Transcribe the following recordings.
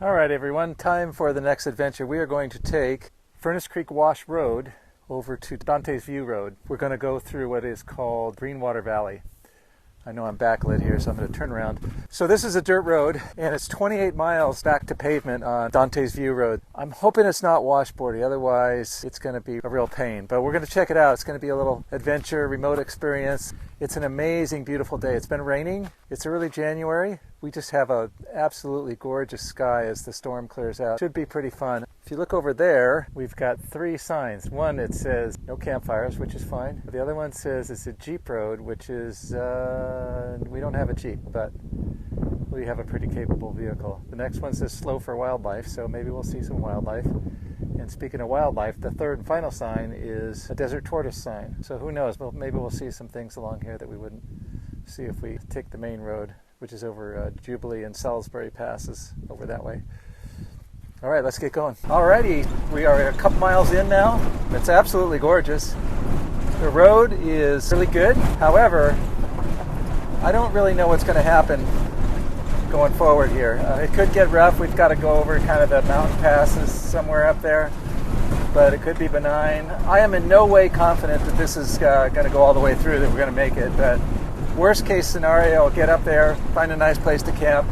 All right, everyone, time for the next adventure. We are going to take Furnace Creek Wash Road over to Dante's View Road. We're going to go through what is called Greenwater Valley. I know I'm backlit here, so I'm going to turn around. So this is a dirt road, and it's 28 miles back to pavement on Dante's View Road. I'm hoping it's not washboardy, otherwise it's going to be a real pain. But we're going to check it out. It's going to be a little adventure, remote experience. It's an amazing, beautiful day. It's been raining. It's early January. We just have an absolutely gorgeous sky as the storm clears out. Should be pretty fun. If you look over there, we've got 3 signs. One, it says no campfires, which is fine. The other one says it's a Jeep road, which is, we don't have a Jeep, but we have a pretty capable vehicle. The next one says slow for wildlife, so maybe we'll see some wildlife. And speaking of wildlife, the third and final sign is a desert tortoise sign. So who knows, well, maybe we'll see some things along here that we wouldn't see if we take the main road, which is over Jubilee and Salisbury passes over that way. All right, let's get going. Alrighty, we are a couple miles in now. It's absolutely gorgeous. The road is really good. However, I don't really know what's going to happen going forward here. It could get rough. We've got to go over kind of the mountain passes somewhere up there, but it could be benign. I am in no way confident that this is going to go all the way through, that we're going to make it, but worst case scenario, I'll get up there, find a nice place to camp,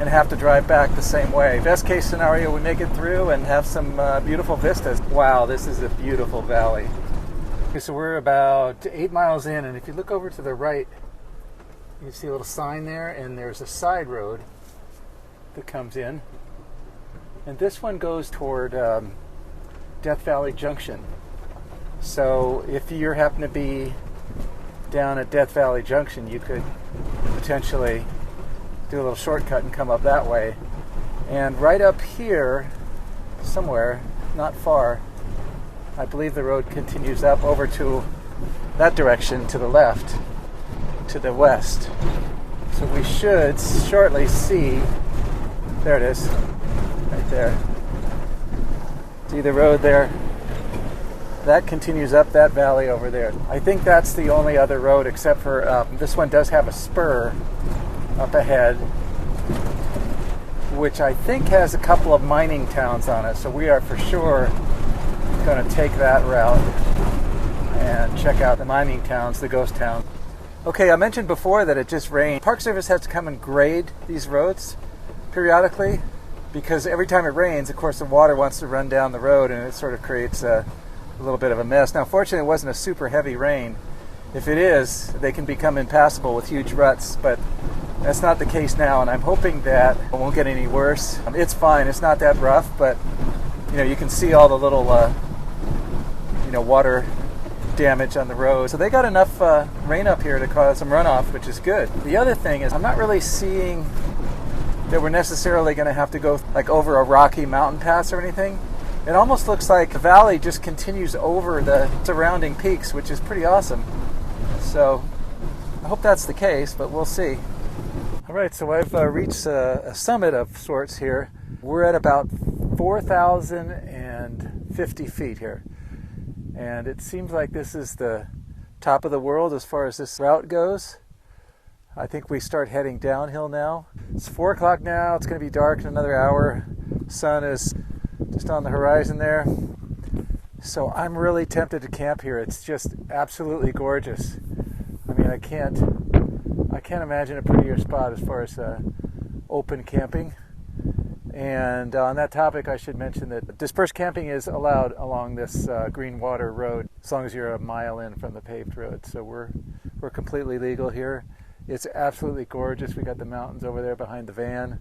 and have to drive back the same way. Best case scenario, we make it through and have some beautiful vistas. Wow, this is a beautiful valley. Okay, so we're about 8 miles in, and if you look over to the right, you see a little sign there, and there's a side road that comes in. And this one goes toward Death Valley Junction. So if you happen to be down at Death Valley Junction, you could potentially do a little shortcut and come up that way. And right up here, somewhere, not far, I believe the road continues up over to that direction to the left, to the west. So we should shortly see, there it is, right there. See the road there? That continues up that valley over there. I think that's the only other road except for this one does have a spur up ahead, which I think has a couple of mining towns on it. So we are for sure going to take that route and check out the mining towns, the ghost town. Okay, I mentioned before that it just rained. Park Service has to come and grade these roads periodically because every time it rains, of course, the water wants to run down the road and it sort of creates a little bit of a mess. Now, fortunately, it wasn't a super heavy rain. If it is, they can become impassable with huge ruts, but that's not the case now, and I'm hoping that it won't get any worse. It's fine, it's not that rough, but you can see all the little water damage on the road. So they got enough rain up here to cause some runoff, which is good. The other thing is I'm not really seeing that we're necessarily going to have to go like over a rocky mountain pass or anything. It almost looks like the valley just continues over the surrounding peaks, which is pretty awesome. So I hope that's the case, but we'll see. All right, so I've reached a summit of sorts here. We're at about 4,050 feet here. And it seems like this is the top of the world as far as this route goes. I think we start heading downhill now. It's 4 o'clock now. It's going to be dark in another hour. Sun is just on the horizon there. So I'm really tempted to camp here. It's just absolutely gorgeous. I mean, I can't imagine a prettier spot as far as open camping. And on that topic, I should mention that dispersed camping is allowed along this Greenwater Road as long as you're a mile in from the paved road. So we're completely legal here. It's absolutely gorgeous. We got the mountains over there behind the van.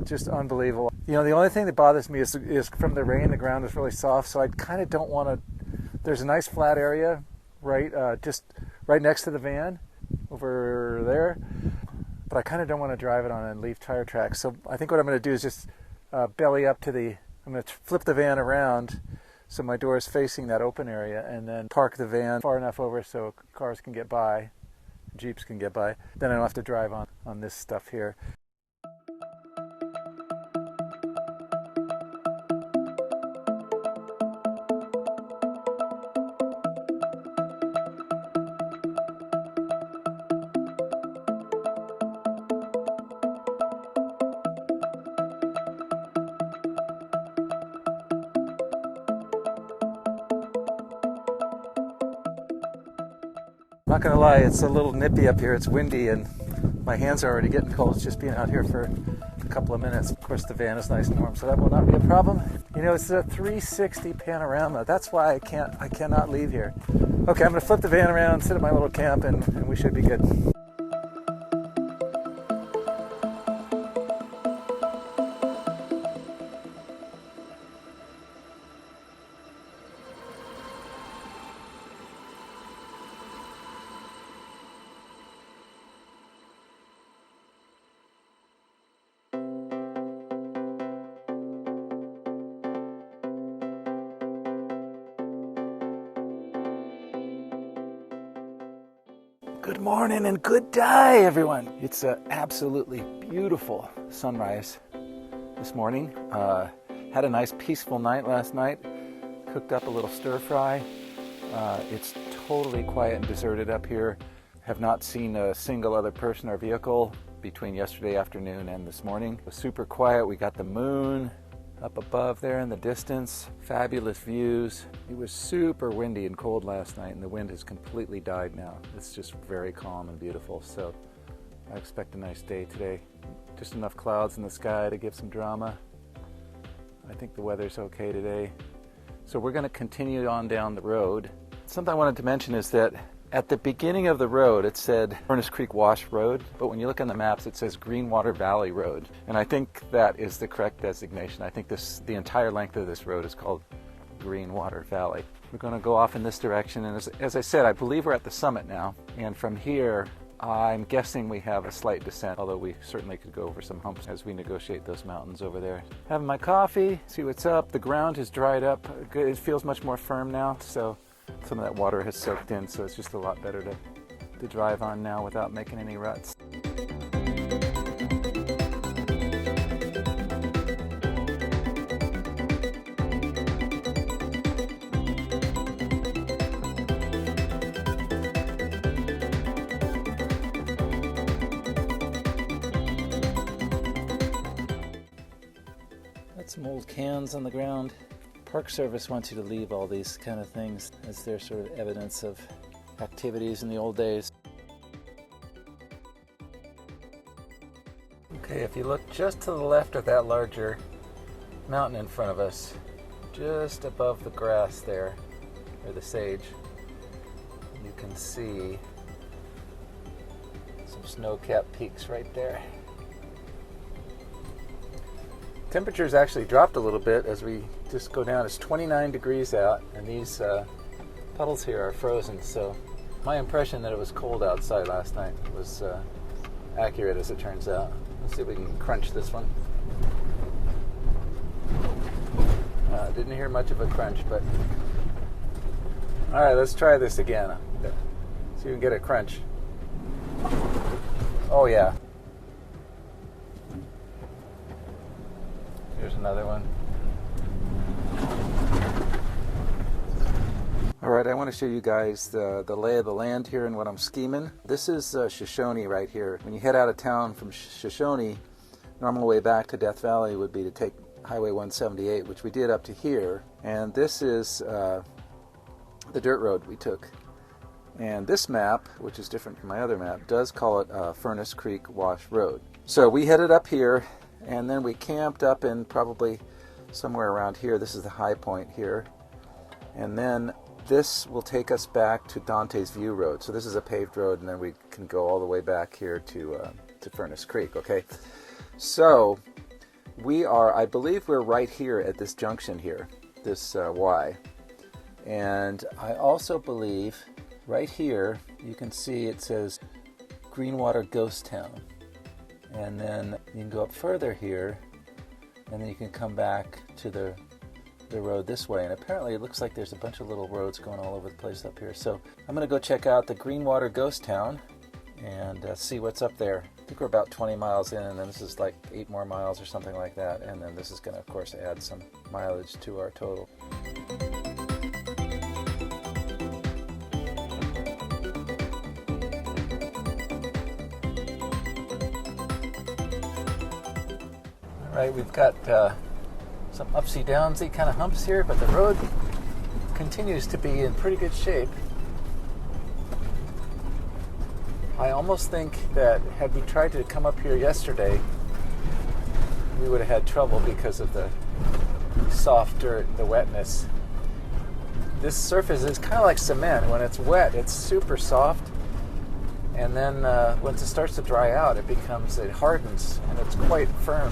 Just unbelievable. The only thing that bothers me is from the rain, the ground is really soft, so I kind of don't want to. There's a nice flat area just right next to the van over there, but I kind of don't want to drive it on and leave tire tracks. So I think what I'm going to do is just belly up to I'm going to flip the van around so my door is facing that open area, and then park the van far enough over so cars can get by, Jeeps can get by. Then I don't have to drive on this stuff here. Not gonna lie, it's a little nippy up here. It's windy and my hands are already getting cold just being out here for a couple of minutes. Of course, the van is nice and warm, so that will not be a problem. You know, it's a 360 panorama. That's why I cannot leave here. Okay, I'm gonna flip the van around, sit at my little camp, and we should be good. Good morning and good day, everyone. It's an absolutely beautiful sunrise this morning. Had a nice peaceful night last night. Cooked up a little stir fry. It's totally quiet and deserted up here. Have not seen a single other person or vehicle between yesterday afternoon and this morning. It was super quiet. We got the moon up above there in the distance. Fabulous views. It was super windy and cold last night, and the wind has completely died now. It's just very calm and beautiful, so I expect a nice day today. Just enough clouds in the sky to give some drama. I think the weather's okay today. So we're going to continue on down the road. Something I wanted to mention is that at the beginning of the road, it said Furnace Creek Wash Road, but when you look on the maps, it says Greenwater Valley Road. And I think that is the correct designation. I think the entire length of this road is called Greenwater Valley. We're going to go off in this direction, and as I said, I believe we're at the summit now. And from here, I'm guessing we have a slight descent, although we certainly could go over some humps as we negotiate those mountains over there. Having my coffee, see what's up. The ground has dried up. It feels much more firm now, so some of that water has soaked in, so it's just a lot better to drive on now without making any ruts. Got some old cans on the ground. Park Service wants you to leave all these kind of things as their sort of evidence of activities in the old days. Okay, if you look just to the left of that larger mountain in front of us, just above the grass there, or the sage, you can see some snow-capped peaks right there. Temperature's actually dropped a little bit as we just go down. It's 29 degrees out, and these puddles here are frozen, so my impression that it was cold outside last night was accurate, as it turns out. Let's see if we can crunch this one. Didn't hear much of a crunch, but alright, let's try this again. See if we can get a crunch. Oh yeah. Here's another one. Alright, I want to show you guys the lay of the land here and what I'm scheming. This is Shoshone right here. When you head out of town from Shoshone, normal way back to Death Valley would be to take Highway 178, which we did up to here. And this is the dirt road we took. And this map, which is different from my other map, does call it Furnace Creek Wash Road. So we headed up here, and then we camped up in probably somewhere around here. This is the high point here. And then this will take us back to Dante's View Road. So this is a paved road, and then we can go all the way back here to Furnace Creek, okay? So we are, I believe we're right here at this junction here, this Y. And I also believe right here, you can see it says Greenwater Ghost Town. And then you can go up further here, and then you can come back to the road this way. And apparently it looks like there's a bunch of little roads going all over the place up here. So I'm going to go check out the Greenwater Ghost Town and see what's up there. I think we're about 20 miles in, and then this is like 8 more miles or something like that. And then this is going to, of course, add some mileage to our total. Right, we've got some upsy downsy kind of humps here, but the road continues to be in pretty good shape. I almost think that had we tried to come up here yesterday, we would have had trouble because of the soft dirt, the wetness. This surface is kind of like cement. When it's wet, it's super soft. And then once it starts to dry out, it hardens, and it's quite firm.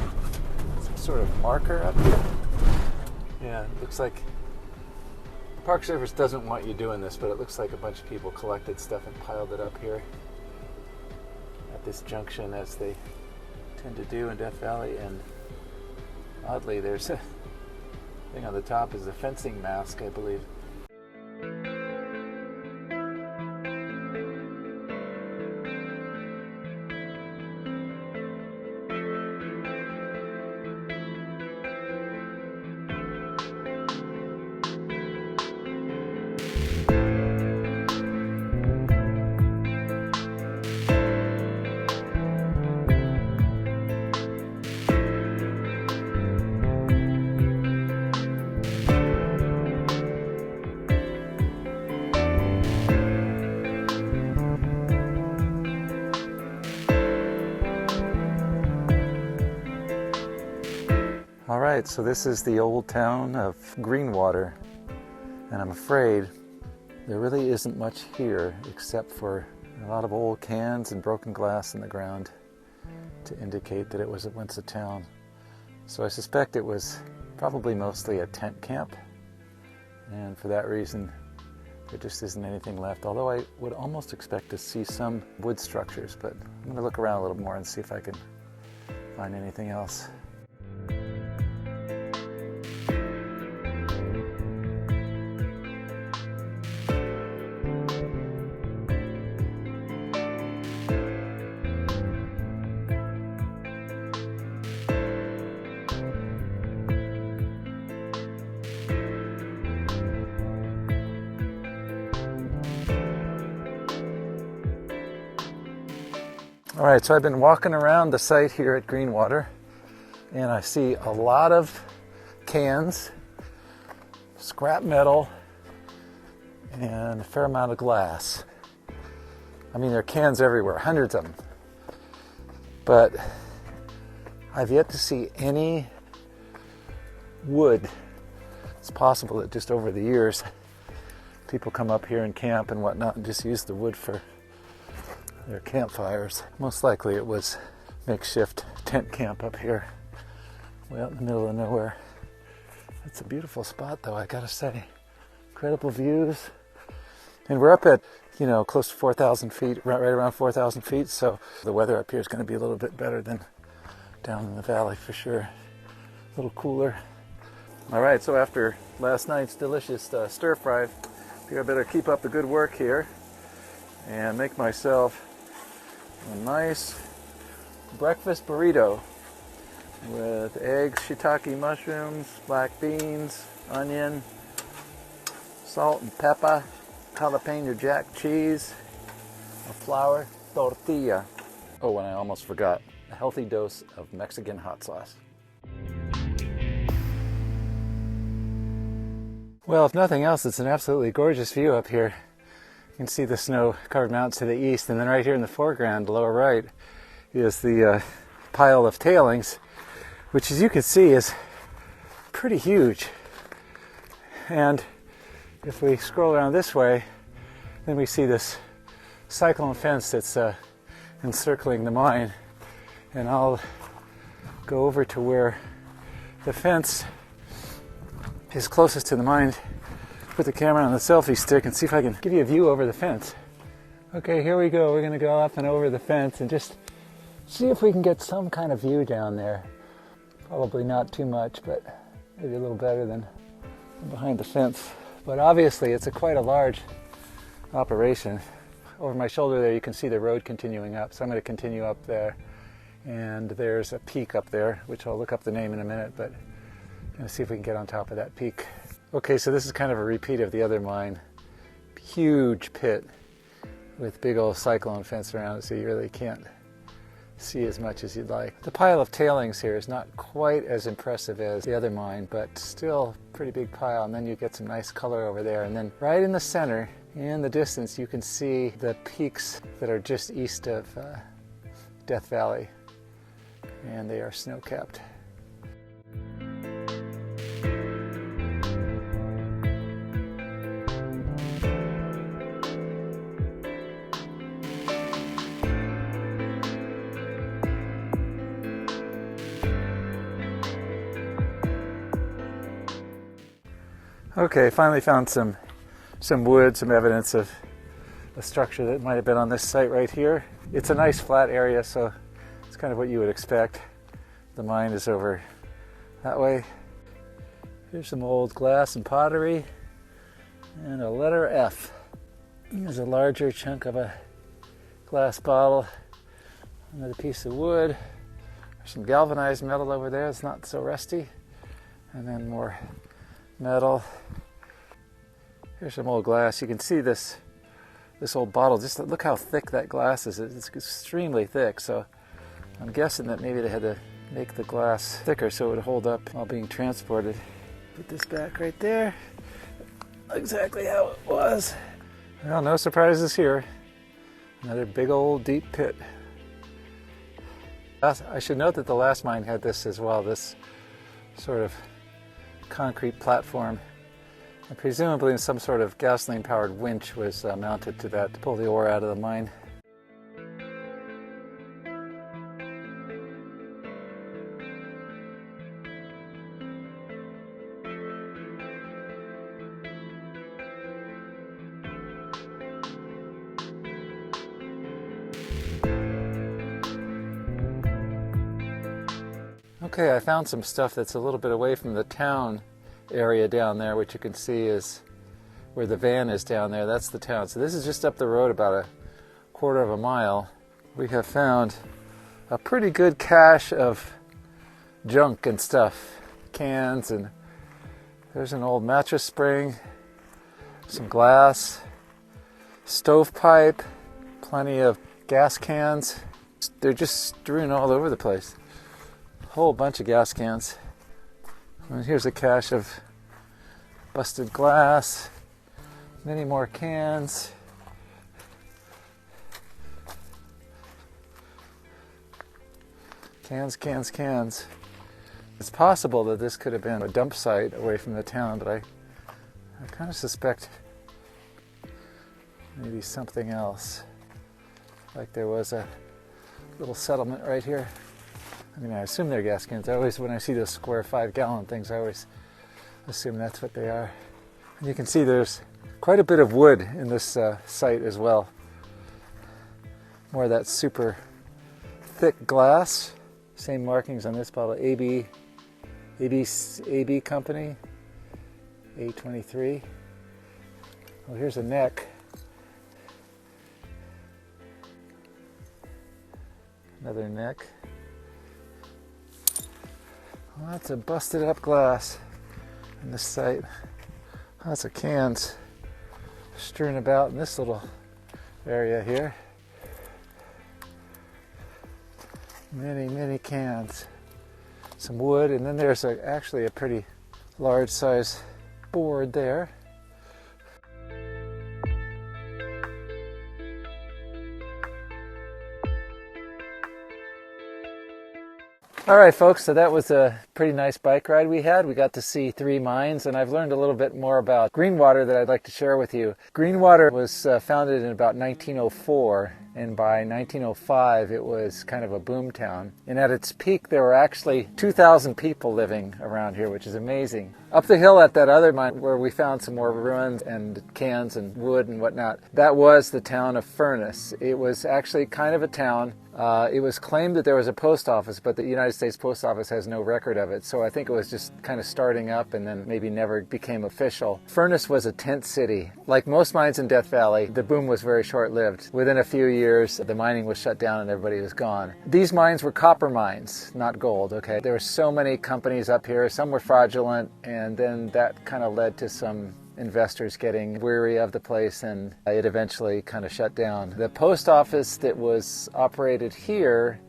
Some sort of marker up here. Yeah, it looks like the Park Service doesn't want you doing this, but it looks like a bunch of people collected stuff and piled it up here at this junction, as they tend to do in Death Valley. And oddly, there's a thing on the top is a fencing mask, I believe. All right, so this is the old town of Greenwater, and I'm afraid there really isn't much here except for a lot of old cans and broken glass in the ground to indicate that it was once a town. So I suspect it was probably mostly a tent camp, and for that reason there just isn't anything left, although I would almost expect to see some wood structures, but I'm going to look around a little more and see if I can find anything else. All right, so I've been walking around the site here at Greenwater, and I see a lot of cans, scrap metal, and a fair amount of glass. I mean, there are cans everywhere, hundreds of them. But I've yet to see any wood. It's possible that just over the years, people come up here and camp and whatnot and just use the wood for their campfires. Most likely it was makeshift tent camp up here, way out in the middle of nowhere. It's a beautiful spot though, I gotta say. Incredible views. And we're up at, close to 4,000 feet, right around 4,000 feet, so the weather up here is gonna be a little bit better than down in the valley for sure. A little cooler. All right, so after last night's delicious stir fry, I think I better keep up the good work here and make myself a nice breakfast burrito with eggs, shiitake mushrooms, black beans, onion, salt and pepper, jalapeno jack cheese, a flour tortilla. Oh, and I almost forgot, a healthy dose of Mexican hot sauce. Well, if nothing else, it's an absolutely gorgeous view up here. You can see the snow-covered mountains to the east, and then right here in the foreground, lower right, is the pile of tailings, which, as you can see, is pretty huge. And if we scroll around this way, then we see this cyclone fence that's encircling the mine. And I'll go over to where the fence is closest to the mine, put the camera on the selfie stick and see if I can give you a view over the fence. Okay, here we go. We're going to go up and over the fence and just see if we can get some kind of view down there. Probably not too much, but maybe a little better than behind the fence. But obviously it's quite a large operation. Over my shoulder there you can see the road continuing up, so I'm going to continue up there. And there's a peak up there, which I'll look up the name in a minute, but I'm going to see if we can get on top of that peak. Okay, so this is kind of a repeat of the other mine. Huge pit with big old cyclone fence around it, so you really can't see as much as you'd like. The pile of tailings here is not quite as impressive as the other mine, but still pretty big pile, and then you get some nice color over there. And then right in the center, in the distance, you can see the peaks that are just east of Death Valley, and they are snow-capped. Okay, finally found some wood, some evidence of a structure that might have been on this site right here. It's a nice flat area, so it's kind of what you would expect. The mine is over that way. Here's some old glass and pottery, and a letter F. There's a larger chunk of a glass bottle, another piece of wood. There's some galvanized metal over there, it's not so rusty, and then more metal. Here's some old glass. You can see this old bottle. Just look how thick that glass is. It's extremely thick, so I'm guessing that maybe they had to make the glass thicker so it would hold up while being transported. Put this back right there. Exactly how it was. Well, no surprises here. Another big old deep pit. I should note that the last mine had this as well, this sort of concrete platform, and presumably some sort of gasoline powered winch was mounted to that to pull the ore out of the mine. Okay, I found some stuff that's a little bit away from the town area down there, which you can see is where the van is down there. That's the town. So this is just up the road about a quarter of a mile. We have found a pretty good cache of junk and stuff. Cans, and there's an old mattress spring, some glass, stovepipe, plenty of gas cans. They're just strewn all over the place. Whole bunch of gas cans. And here's a cache of busted glass, many more cans. Cans. It's possible that this could have been a dump site away from the town, but I kind of suspect maybe something else. Like there was a little settlement right here. I mean, I assume they're gas cans. When I see those square 5-gallon things, I always assume that's what they are. And you can see there's quite a bit of wood in this site as well. More of that super thick glass. Same markings on this bottle. AB company, A23. Well, here's a neck. Another neck. Lots of busted up glass in this site. Lots of cans strewn about in this little area here. Many cans. Some wood, and then there's actually a pretty large size board there. All right, folks, so that was a pretty nice bike ride we had. We got to see 3 mines, and I've learned a little bit more about Greenwater that I'd like to share with you. Greenwater was founded in about 1904, and by 1905 it was kind of a boom town. And at its peak there were actually 2,000 people living around here, which is amazing. Up the hill at that other mine where we found some more ruins and cans and wood and whatnot, that was the town of Furnace. It was actually kind of a town. It was claimed that there was a post office, but the United States Post Office has no record of it. So I think it was just kind of starting up and then maybe never became official. Furnace was a tent city. Like most mines in Death Valley, the boom was very short-lived. Within a few years, the mining was shut down and everybody was gone. These mines were copper mines, not gold, okay? There were so many companies up here. Some were fraudulent, and then that kind of led to some investors getting weary of the place, and it eventually kind of shut down. The post office that was operated here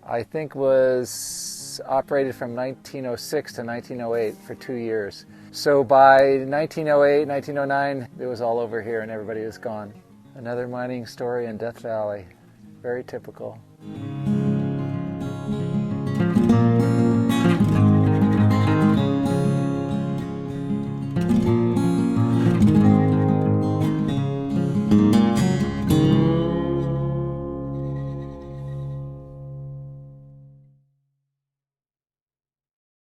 I think was operated from 1906 to 1908 for 2 years. So by 1908, 1909, it was all over here and everybody was gone. Another mining story in Death Valley. Very typical.